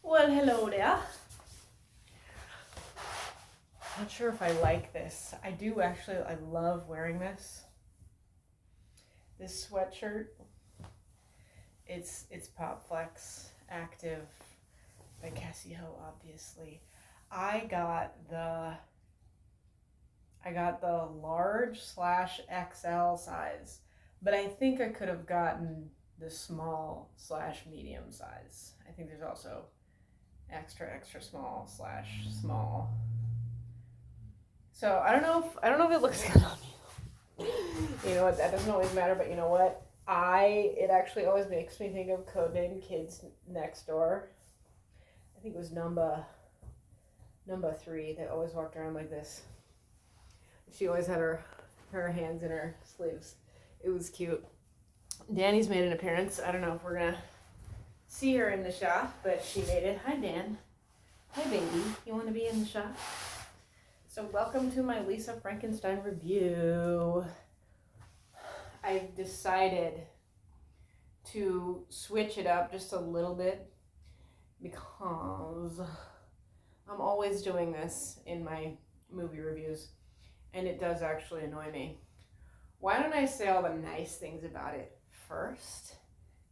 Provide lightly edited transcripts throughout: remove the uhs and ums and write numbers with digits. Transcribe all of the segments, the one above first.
Well, hello there. Not sure if I like this. I do actually, I love wearing this. This sweatshirt. It's Pop Flex Active by Casio, obviously. I got the large slash XL size, but I think I could have gotten the small slash medium size. I think there's also extra small slash small. So I don't know if it looks good on me. You know what? That doesn't always matter, but you know what? It actually always makes me think of Codename Kids Next Door. I think it was number 3 that always walked around like this. She always had her hands in her sleeves. It was cute. Danny's made an appearance. I don't know if we're gonna see her in the shot, but she made it. Hi, Dan. Hi, baby. You want to be in the shot? So welcome to my Lisa Frankenstein review. I've decided to switch it up just a little bit because I'm always doing this in my movie reviews, and it does actually annoy me. Why don't I say all the nice things about it first,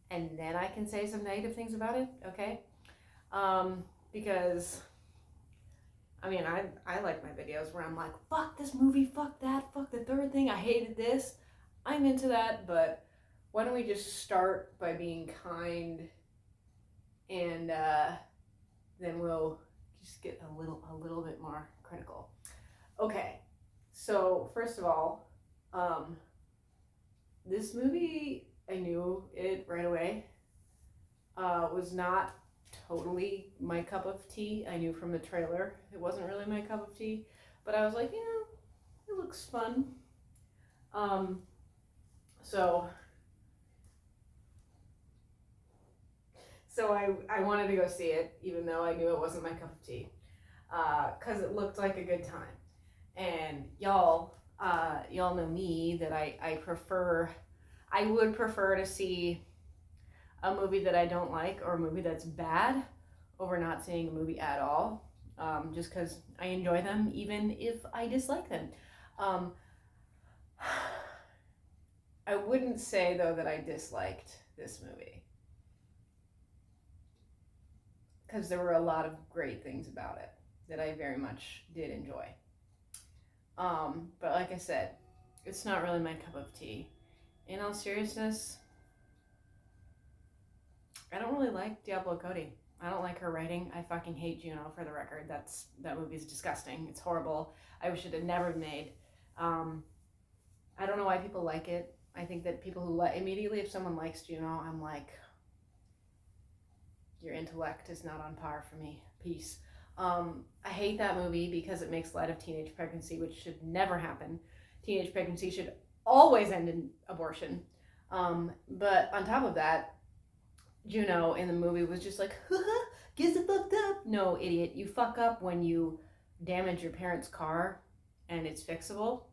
and then I can say some negative things about it, okay? Because I mean, I like my videos where I'm like, fuck this movie, fuck that, fuck the third thing, I hated this. I'm into that, but why don't we just start by being kind, and then we'll just get a little bit more critical. Okay, so first of all, this movie, I knew it right away, was not totally my cup of tea. I knew from the trailer it wasn't really my cup of tea, but I was like, you know, it looks fun. So I wanted to go see it, even though I knew it wasn't my cup of tea, because it looked like a good time. And y'all know me, that I would prefer to see a movie that I don't like, or a movie that's bad, over not seeing a movie at all, just because I enjoy them even if I dislike them. I wouldn't say, though, that I disliked this movie, because there were a lot of great things about it that I very much did enjoy. But like I said, it's not really my cup of tea. In all seriousness, I don't really like Diablo Cody. I don't like her writing. I fucking hate Juno, for the record. That movie's disgusting. It's horrible. I wish it had never been made. I don't know why people like it. I think that people who immediately, if someone likes Juno, I'm like, your intellect is not on par for me. Peace. I hate that movie because it makes light of teenage pregnancy, which should never happen. Teenage pregnancy should always end in abortion. But on top of that, Juno in the movie was just like, gets it fucked up. No, idiot. You fuck up when you damage your parents' car and it's fixable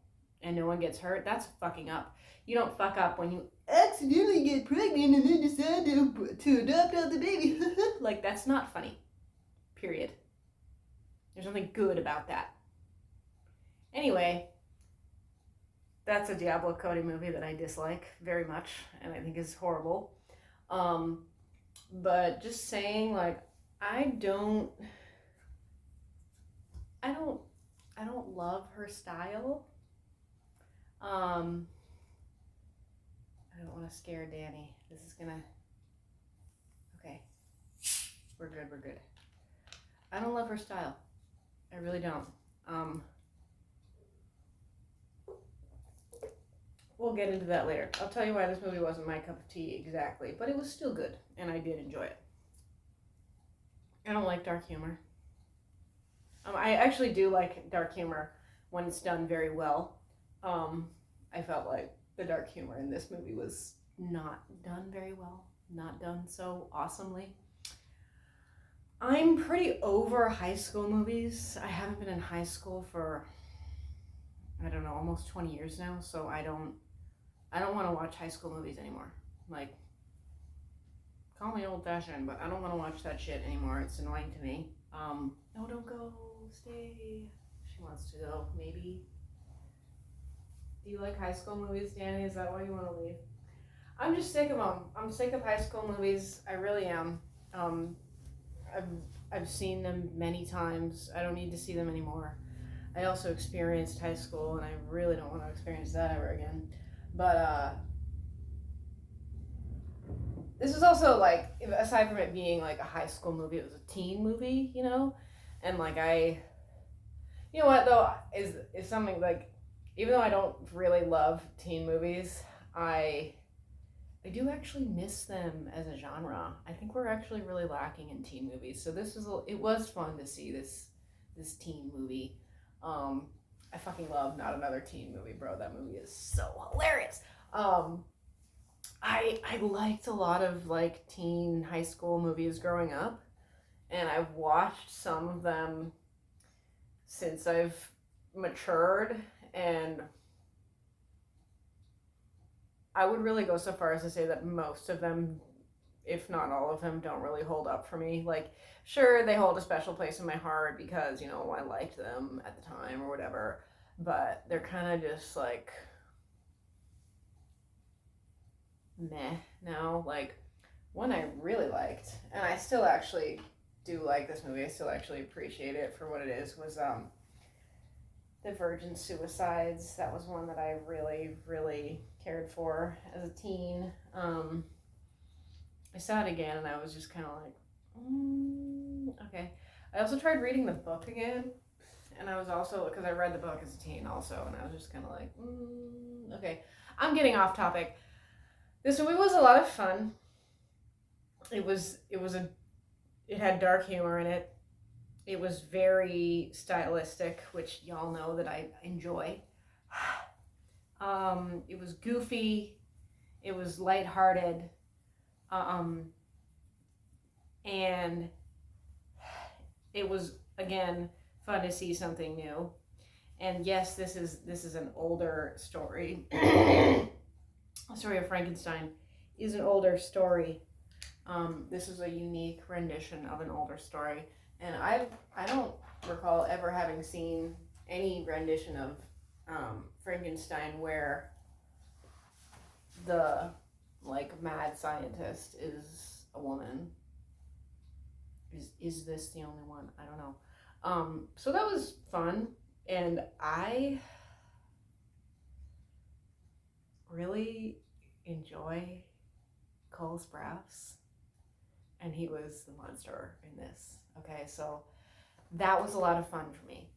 and no one gets hurt. That's fucking up. You don't fuck up when you accidentally get pregnant and then decide to adopt out the baby. Like, that's not funny. Period. There's nothing good about that. Anyway, that's a Diablo Cody movie that I dislike very much and I think is horrible. But just saying, like, I don't love her style. I don't want to scare Danny. This is gonna, okay, we're good. I don't love her style. I really don't. We'll get into that later. I'll tell you why this movie wasn't my cup of tea exactly, but it was still good, and I did enjoy it. I don't like dark humor. I actually do like dark humor when it's done very well. I felt like the dark humor in this movie was not done very well, not done so awesomely. I'm pretty over high school movies. I haven't been in high school for, I don't know, almost 20 years now, so I don't want to watch high school movies anymore. Like, call me old fashioned, but I don't want to watch that shit anymore. It's annoying to me. No, don't go. Stay. She wants to go. Maybe. Do you like high school movies, Danny? Is that why you want to leave? I'm just sick of them. I'm sick of high school movies. I really am. Um, I've I've seen them many times. I don't need to see them anymore. I also experienced high school, and I really don't want to experience that ever again. But this is also like, aside from it being like a high school movie, it was a teen movie, you know, and like you know what though, is something like, even though I don't really love teen movies, I do actually miss them as a genre. I think we're actually really lacking in teen movies. So it was fun to see this teen movie. I fucking love Not Another Teen Movie, bro. That movie is so hilarious. I liked a lot of like teen high school movies growing up, and I've watched some of them since I've matured, and I would really go so far as to say that most of them, if not all of them, don't really hold up for me. Like, sure, they hold a special place in my heart because, you know, I liked them at the time or whatever, but they're kind of just like meh now. Like, one I really liked, and I still actually do like this movie, I still actually appreciate it for what it is, was The Virgin Suicides. That was one that I really, really cared for as a teen. I saw it again and I was just kind of like, okay. I also tried reading the book again, and I was also, because I read the book as a teen also, and I was just kind of like, okay. I'm getting off topic. This movie was a lot of fun. It had dark humor in it. It was very stylistic, which y'all know that I enjoy. It was goofy. It was lighthearted. And it was, again, fun to see something new. And yes, this is an older story. The story of Frankenstein is an older story. This is a unique rendition of an older story. And I don't recall ever having seen any rendition of Frankenstein where the like mad scientist is a woman. Is this the only one? I don't know. So that was fun, and I really enjoy Cole Sprouse, and he was the monster in this. Okay, so that was a lot of fun for me.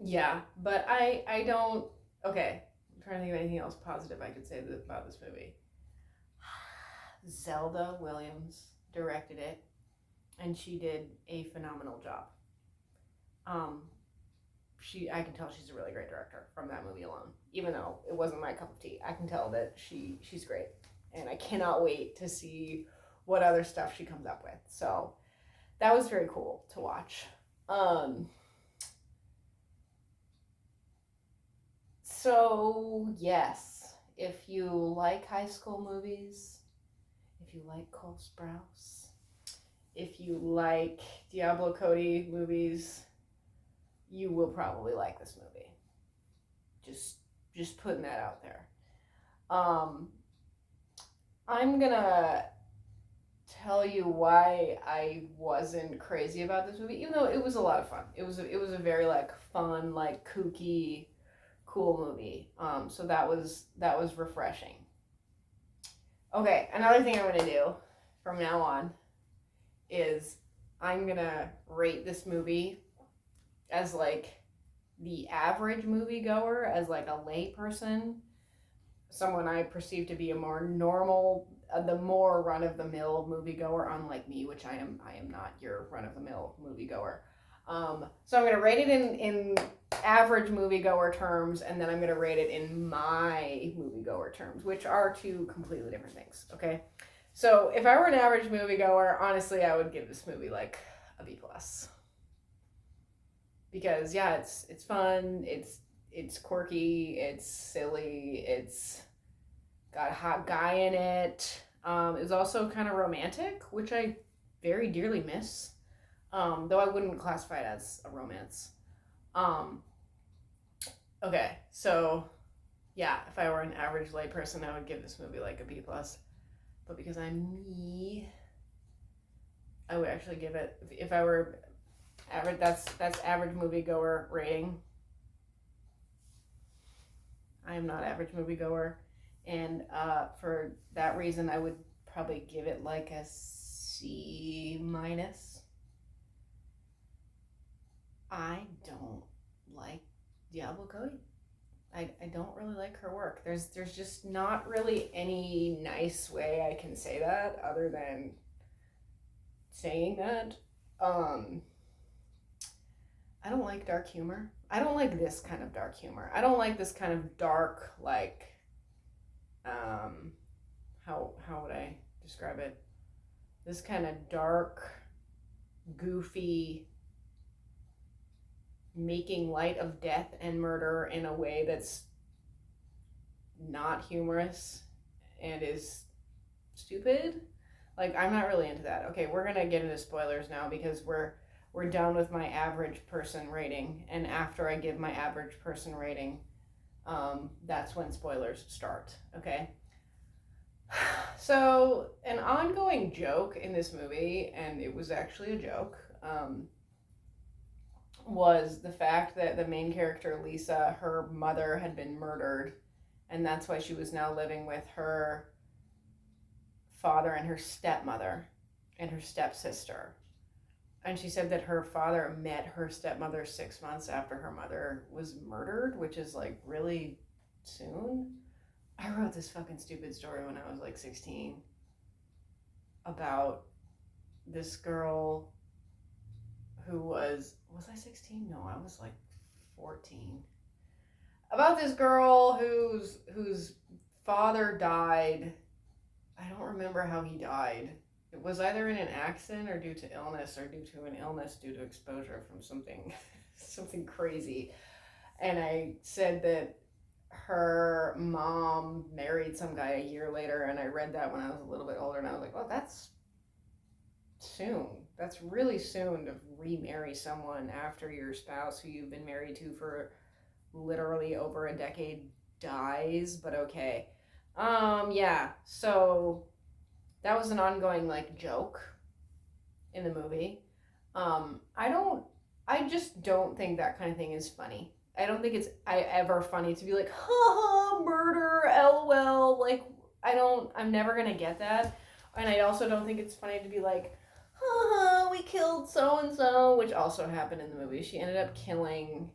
Yeah, but I don't, okay, I'm trying to think of anything else positive I could say about this movie. Zelda Williams directed it, and she did a phenomenal job. I can tell she's a really great director from that movie alone. Even though it wasn't my cup of tea, I can tell that she's great, and I cannot wait to see what other stuff she comes up with. So that was very cool to watch. So yes, if you like high school movies, if you like Cole Sprouse, if you like Diablo Cody movies, you will probably like this movie. Just putting that out there. I'm gonna tell you why I wasn't crazy about this movie, even though it was a lot of fun. It was a very like fun, like kooky, cool movie. So that was refreshing. Okay, another thing I'm gonna do from now on is I'm gonna rate this movie as like the average moviegoer, as like a lay person, someone I perceive to be a more normal, the more run-of-the-mill moviegoer, unlike me, which I am not your run-of-the-mill moviegoer. So I'm gonna rate it in average moviegoer terms, and then I'm gonna rate it in my moviegoer terms, which are two completely different things. Okay, so if I were an average moviegoer, honestly, I would give this movie like a B+. Because yeah, it's fun, it's quirky, it's silly, it's got a hot guy in it. It was also kind of romantic, which I very dearly miss. Though I wouldn't classify it as a romance. Um, okay, so yeah, if I were an average layperson, I would give this movie like a B plus. But because I'm me, I would actually give it, if I were average. That's average moviegoer rating. I am not average moviegoer, and for that reason, I would probably give it like a C minus. I don't like Diablo Cody. I don't really like her work. There's just not really any nice way I can say that other than saying that. Um, I don't like dark humor. I don't like this kind of dark humor. I don't like this kind of dark, like, um, how would I describe it? This kind of dark, goofy, making light of death and murder in a way that's not humorous and is stupid. Like, I'm not really into that. Okay, we're gonna get into spoilers now because we're done with my average person rating, and after I give my average person rating, that's when spoilers start. Okay. So an ongoing joke in this movie, and it was actually a joke, was the fact that the main character Lisa, her mother had been murdered, and that's why she was now living with her father and her stepmother and her stepsister. And she said that her father met her stepmother 6 months after her mother was murdered, which is like really soon. I wrote this fucking stupid story when I was like 16 about this girl who was I 16? No, I was like 14. About this girl whose father died. I don't remember how he died. It was either in an accident or due to illness or due to an illness due to exposure from something something crazy. And I said that her mom married some guy a year later, and I read that when I was a little bit older, and I was like, well, that's soon. That's really soon to remarry someone after your spouse who you've been married to for literally over a decade dies, but okay. Yeah, so that was an ongoing like joke in the movie. I just don't think that kind of thing is funny. I don't think it's ever funny to be like, ha murder, lol. Like, I'm never gonna get that. And I also don't think it's funny to be like, we killed so and so, which also happened in the movie. She ended up killing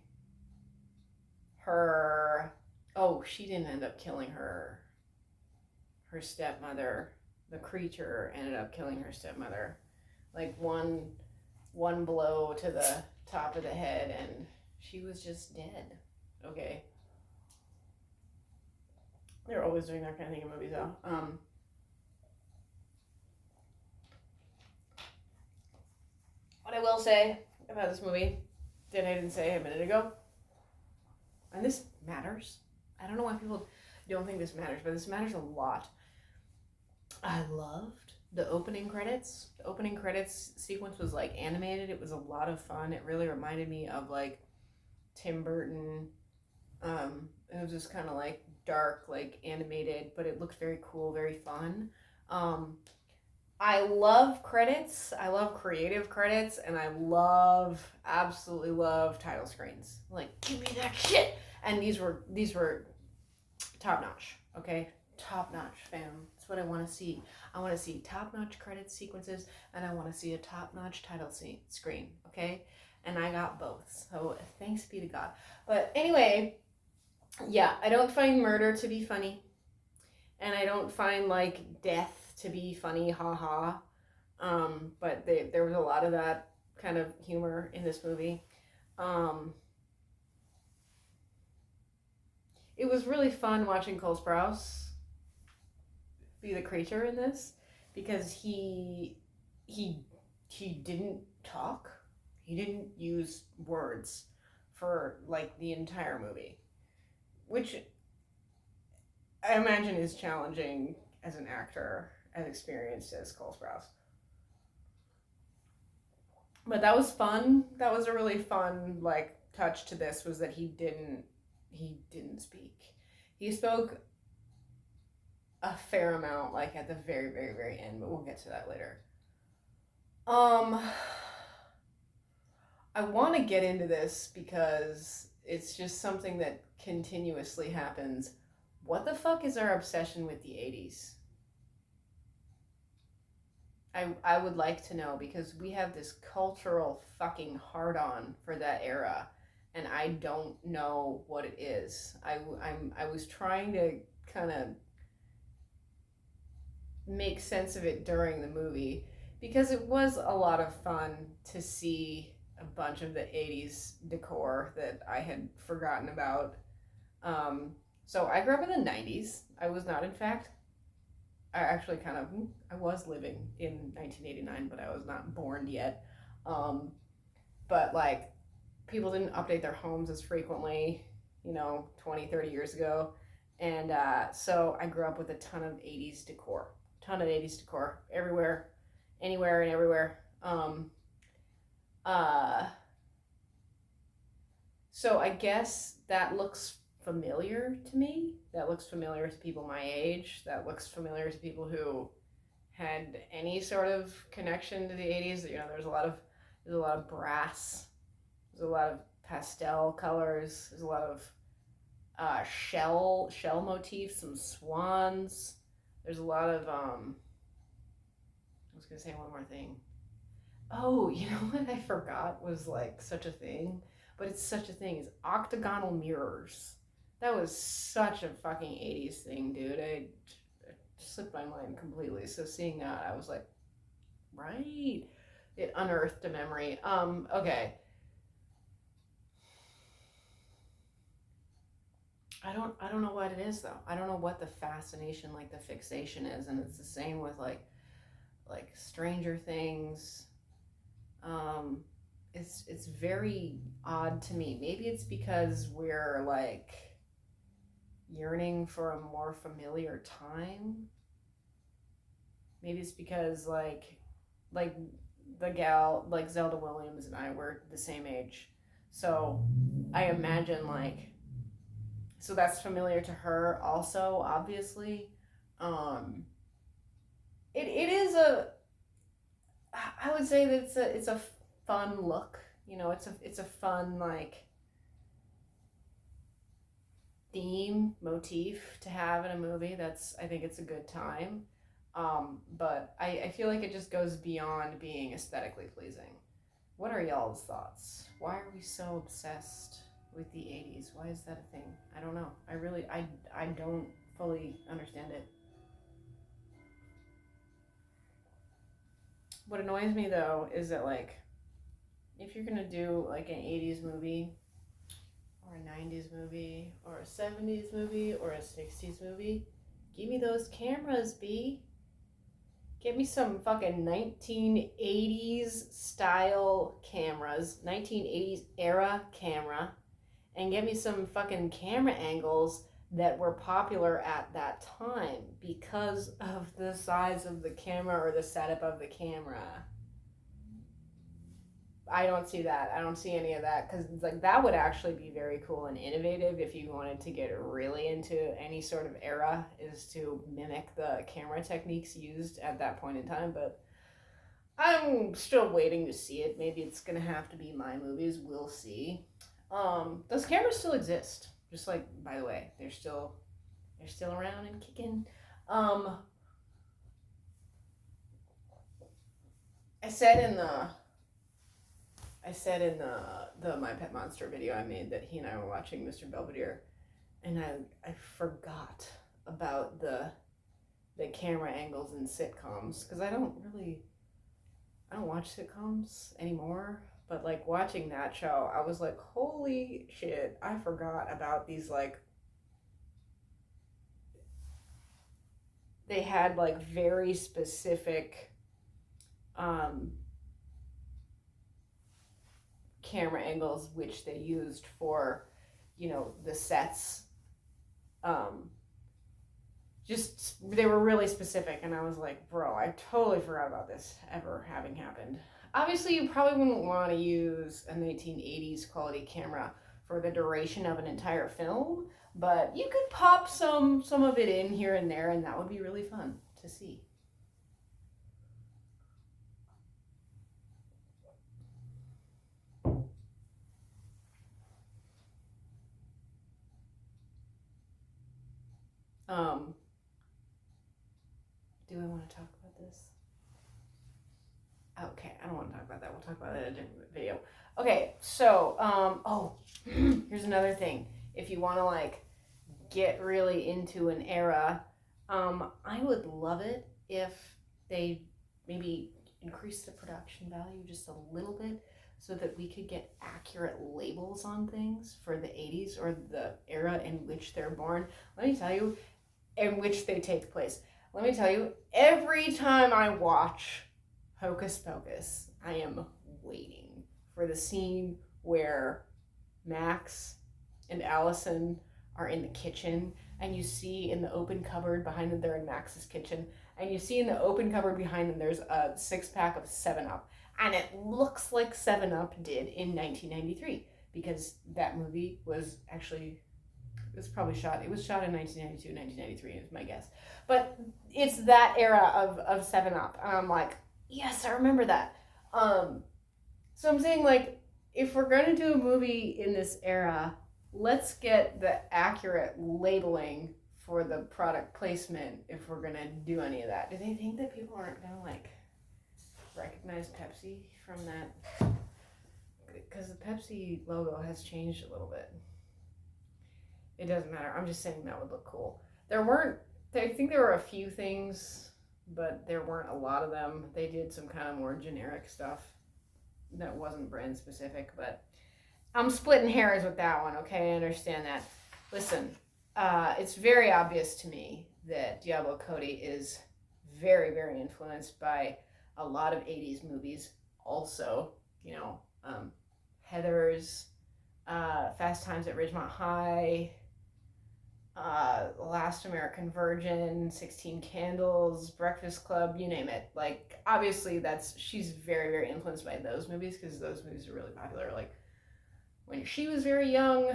her. Oh, she didn't end up killing her stepmother. The creature ended up killing her stepmother. Like one blow to the top of the head, and she was just dead. Okay. They're always doing that kind of thing in movies, though. What I will say about this movie that I didn't say a minute ago, and this matters. I don't know why people don't think this matters, but this matters a lot. I loved the opening credits. The opening credits sequence was like animated. It was a lot of fun. It really reminded me of like Tim Burton. It was just kind of like dark, like animated, but it looked very cool, very fun. I love credits. I love creative credits, and I absolutely love title screens. Like, give me that shit. And these were top notch. Okay, top notch, fam. That's what I want to see. I want to see top notch credit sequences, and I want to see a top notch title screen. Okay, and I got both. So thanks be to God. But anyway, yeah, I don't find murder to be funny, and I don't find like death to be funny, haha. But there was a lot of that kind of humor in this movie. It was really fun watching Cole Sprouse be the creature in this because he didn't talk. He didn't use words for like the entire movie, which I imagine is challenging as an actor as experienced as Cole Sprouse. But that was fun. That was a really fun like touch to this, was that he didn't speak. He spoke a fair amount like at the very very very end, but we'll get to that later. Um I want to get into this because it's just something that continuously happens. What the fuck is our obsession with the 80s? I would like to know, because we have this cultural fucking hard on for that era, and I don't know what it is. I was trying to kind of make sense of it during the movie, because it was a lot of fun to see a bunch of the 80s decor that I had forgotten about. Um, so I grew up in the 90s. I was not, in fact, I actually kind of, I was living in 1989, but I was not born yet. Um, but like, people didn't update their homes as frequently, 20, 30 years ago. And so I grew up with a ton of 80s decor, everywhere, anywhere and everywhere. Uh, so I guess that looks familiar to me. That looks familiar to people my age. That looks familiar to people who had any sort of connection to the 80s. There's a lot of brass. There's a lot of pastel colors. There's a lot of shell motifs, some swans. There's a lot of I was gonna say one more thing. Oh, you know what I forgot was like such a thing, but it's such a thing, is octagonal mirrors. That was such a fucking 80s thing, dude. It slipped my mind completely. So seeing that, I was like, right. It unearthed a memory. Okay. I don't know what it is though. I don't know what the fascination, like the fixation is, and it's the same with like Stranger Things. Um, it's very odd to me. Maybe it's because we're like yearning for a more familiar time. Maybe it's because like the gal, like Zelda Williams and I were the same age. So I imagine like, so that's familiar to her also, obviously. Um it is a, I would say that it's a fun look. It's a fun like theme motif to have in a movie. I think it's a good time. But I feel like it just goes beyond being aesthetically pleasing. What are y'all's thoughts? Why are we so obsessed with the 80s? Why is that a thing? I don't know. I don't fully understand it. What annoys me though is that like, if you're gonna do like an 80s movie or a 90s movie or a 70s movie or a 60s movie, give me those cameras, B. Get me some fucking 1980s style cameras, 1980s era camera, and get me some fucking camera angles that were popular at that time because of the size of the camera or the setup of the camera. I don't see that. I don't see any of that, because like that would actually be very cool and innovative if you wanted to get really into any sort of era, is to mimic the camera techniques used at that point in time. But I'm still waiting to see it. Maybe it's gonna have to be my movies. We'll see. Those cameras still exist. Just like, by the way, they're still around and kicking. Um, I said in the I said in the My Pet Monster video I made that he and I were watching Mr. Belvedere, and I forgot about the camera angles in sitcoms, because I don't watch sitcoms anymore. But like watching that show, I was like, holy shit! I forgot about these, like, they had like very specific um camera angles which they used for, the sets. um just, they were really specific, and I was like, bro, I totally forgot about this ever having happened. Obviously, you probably wouldn't want to use a 1980s quality camera for the duration of an entire film, but you could pop some of it in here and there, and that would be really fun to see. Um, do I want to talk about this? Okay, I don't want to talk about that. We'll talk about that in a different video. Okay, so, here's another thing. If you want to, like, get really into an era, I would love it if they maybe increase the production value just a little bit so that we could get accurate labels on things for the 80s or the era in which they're born. Let me tell you, in which they take place. Let me tell you, every time I watch Hocus Pocus, I am waiting for the scene where Max and Allison are in the kitchen, and you see in the open cupboard behind them, they're in Max's kitchen, and you see in the open cupboard behind them, there's a 6-pack of 7-Up, and it looks like 7-Up did in 1993, because that movie was actually, it was shot in 1992, 1993 is my guess, but it's that era of 7-Up, and I'm like, yes, I remember that. So I'm saying, like, if we're going to do a movie in this era, let's get the accurate labeling for the product placement if we're going to do any of that. Do they think that people aren't going to, like, recognize Pepsi from that? Because the Pepsi logo has changed a little bit. It doesn't matter. I'm just saying that would look cool. I think there were a few things, but there weren't a lot of them. They did some kind of more generic stuff that wasn't brand specific, but I'm splitting hairs with that one, okay? I understand that. Listen, it's very obvious to me that Diablo Cody is very, very influenced by a lot of 80s movies. Also, Heathers, Fast Times at Ridgemont High, Last American Virgin, 16 Candles, Breakfast Club, you name it. Like, obviously she's very, very influenced by those movies because those movies are really popular. Like, when she was very young,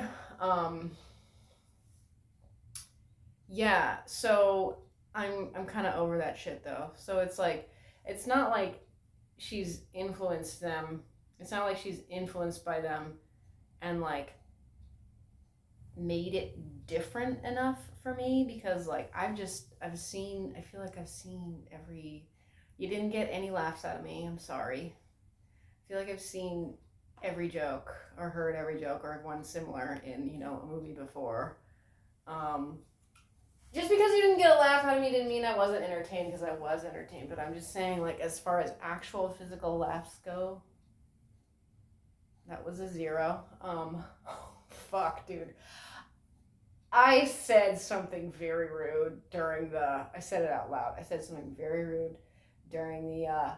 yeah, so I'm kind of over that shit though. So it's like, it's not like she's influenced them. It's not like she's influenced by them and like made it different enough for me, because like I feel like I've seen every, you didn't get any laughs out of me, I'm sorry. I feel like I've seen every joke or heard every joke or one similar in, a movie before. Just because you didn't get a laugh out of me didn't mean I wasn't entertained, because I was entertained, but I'm just saying, like, as far as actual physical laughs go, that was a 0. Fuck, dude. I said something very rude I said it out loud. I said something very rude during the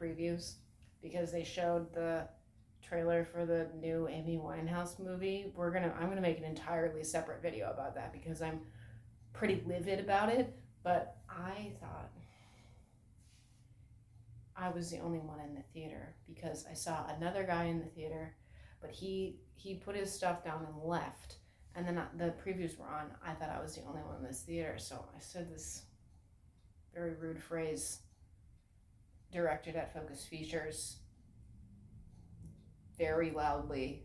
previews, because they showed the trailer for the new Amy Winehouse movie. I'm gonna make an entirely separate video about that, because I'm pretty livid about it, but I thought I was the only one in the theater, because I saw another guy in the theater, but he put his stuff down and left, and then the previews were on. I thought I was the only one in this theater, so I said this very rude phrase directed at Focus Features very loudly,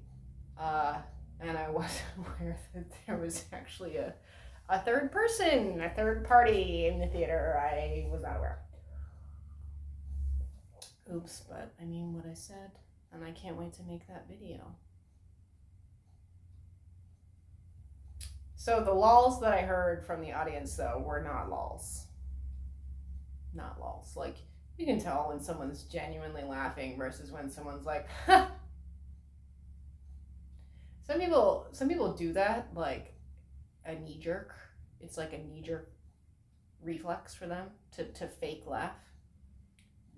and I wasn't aware that there was actually a third person, a third party in the theater. I was not aware. Oops, but I mean what I said, and I can't wait to make that video. So the lols that I heard from the audience, though, were not lols. Not lols. Like, you can tell when someone's genuinely laughing versus when someone's like, ha! Some people do that, like a knee jerk. It's like a knee jerk reflex for them to fake laugh.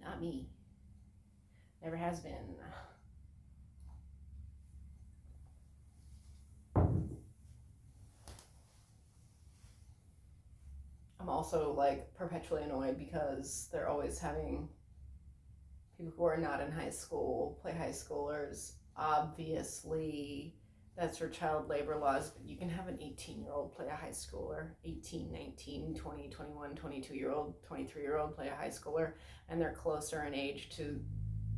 Not me. Never has been. I'm also like perpetually annoyed because they're always having people who are not in high school play high schoolers. Obviously, that's for child labor laws, but you can have an 18-year-old play a high schooler, 18, 19, 20, 21, 22-year-old, 23-year-old play a high schooler, and they're closer in age to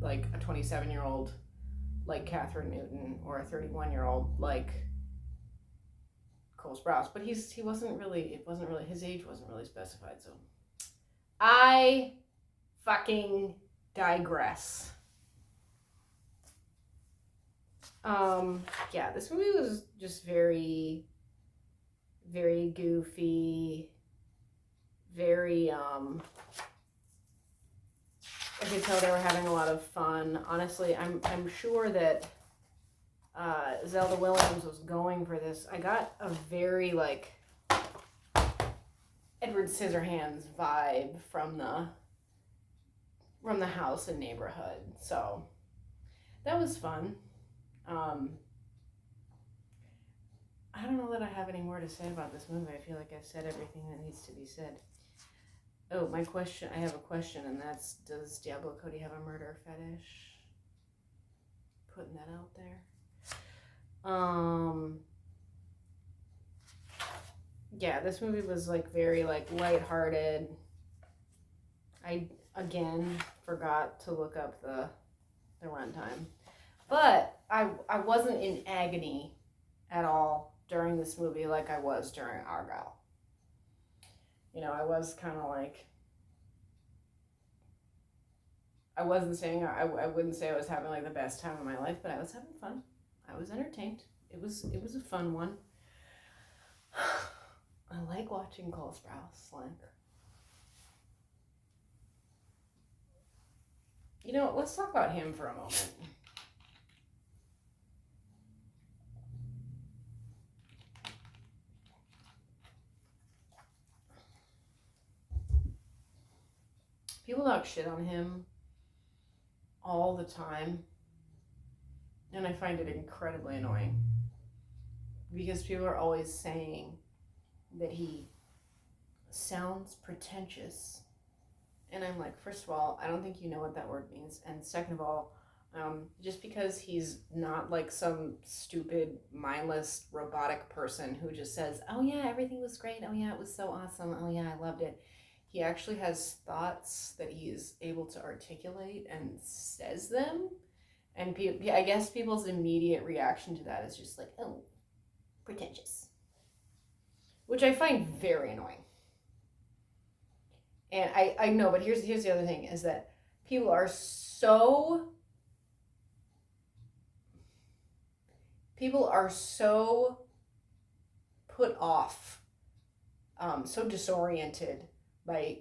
like a 27-year-old like Catherine Newton or a 31-year-old like Cole Sprouse. But he wasn't really, his age wasn't really specified, so I fucking digress. Yeah, this movie was just very, very goofy, very, I could tell they were having a lot of fun. Honestly, I'm sure that Zelda Williams was going for this. I got a very, like, Edward Scissorhands vibe from the house and neighborhood, so that was fun. I don't know that I have any more to say about this movie. I feel like I've said everything that needs to be said. Oh, I have a question, and that's, does Diablo Cody have a murder fetish? Putting that out there. Yeah, this movie was like very like lighthearted. I again forgot to look up the runtime. But I wasn't in agony at all during this movie like I was during Argyle. You know, I was kind of like, I wasn't saying, I wouldn't say I was having like the best time of my life, but I was having fun. I was entertained. It was a fun one. I like watching Cole Sprouse slink. You know, let's talk about him for a moment. People talk shit on him all the time, and I find it incredibly annoying because people are always saying that he sounds pretentious, and I'm like, first of all, I don't think you know what that word means, and second of all, just because he's not like some stupid, mindless, robotic person who just says, oh yeah, everything was great, oh yeah, it was so awesome, oh yeah, I loved it. He actually has thoughts that he is able to articulate and says them. And I guess people's immediate reaction to that is just like, oh, pretentious. Which I find very annoying. And I know, but here's the other thing, is that people are so put off, so disoriented by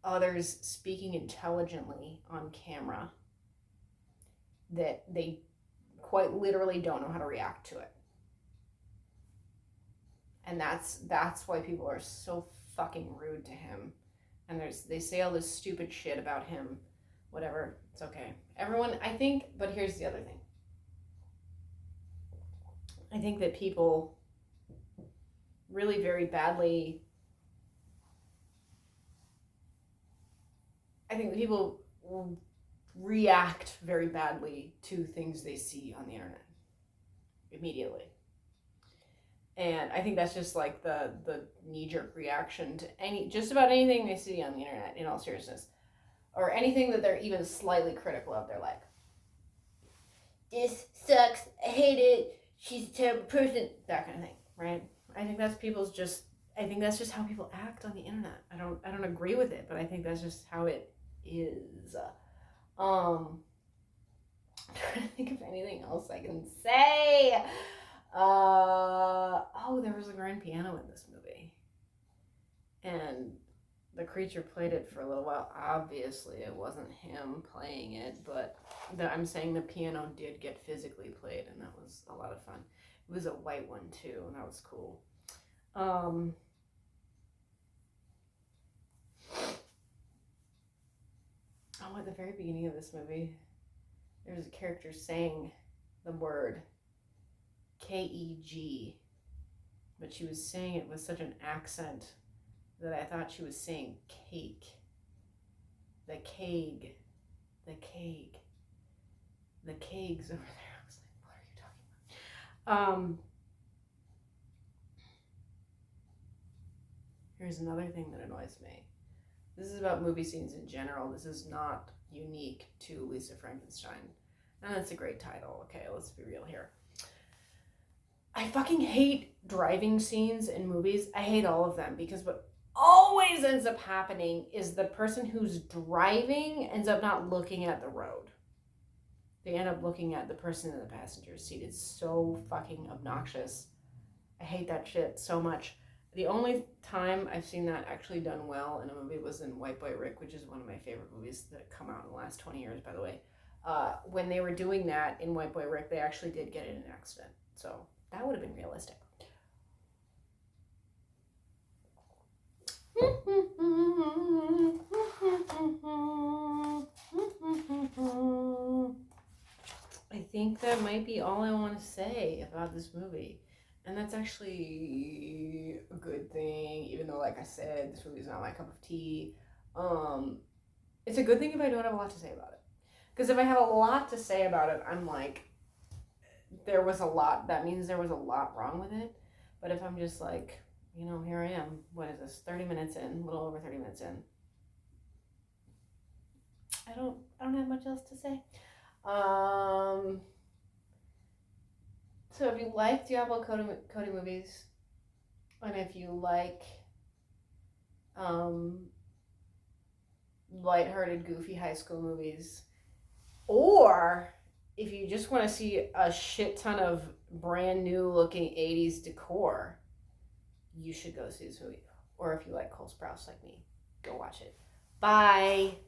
others speaking intelligently on camera that they quite literally don't know how to react to it. And that's why people are so fucking rude to him. And they say all this stupid shit about him. Whatever, it's okay. Everyone, I think, but here's the other thing. I think that people really very badly, I think that people react very badly to things they see on the internet immediately. And I think that's just like the knee-jerk reaction to just about anything they see on the internet, in all seriousness. Or anything that they're even slightly critical of. They're like, this sucks, I hate it, she's a terrible person, that kind of thing, right? I think that's just how people act on the internet. I don't agree with it, but I think that's just how it is. I'm trying to think of anything else I can say. There was a grand piano in this movie, and the creature played it for a little while. Obviously, it wasn't him playing it, but I'm saying the piano did get physically played, and that was a lot of fun. It was a white one too, and that was cool. At the very beginning of this movie, there was a character saying the word K-E-G, but she was saying it with such an accent that I thought she was saying cake. The keg. The keg. The kegs over there. I was like, what are you talking about? Here's another thing that annoys me. This is about movie scenes in general. This is not unique to Lisa Frankenstein. And that's a great title. Okay, let's be real here. I fucking hate driving scenes in movies. I hate all of them because what always ends up happening is the person who's driving ends up not looking at the road. They end up looking at the person in the passenger seat. It's so fucking obnoxious. I hate that shit so much. The only time I've seen that actually done well in a movie was in White Boy Rick, which is one of my favorite movies that come out in the last 20 years, by the way. When they were doing that in White Boy Rick, they actually did get in an accident. So that would have been realistic. I think that might be all I want to say about this movie. And that's actually a good thing, even though, like I said, this movie is not my cup of tea. It's a good thing if I don't have a lot to say about it. Because if I have a lot to say about it, I'm like, there was a lot. That means there was a lot wrong with it. But if I'm just like, here I am. What is this? 30 minutes in, a little over 30 minutes in. I don't have much else to say. So if you like Diablo Cody movies, and if you like lighthearted, goofy high school movies, or if you just want to see a shit ton of brand new looking 80s decor, you should go see this movie. Or if you like Cole Sprouse like me, go watch it. Bye.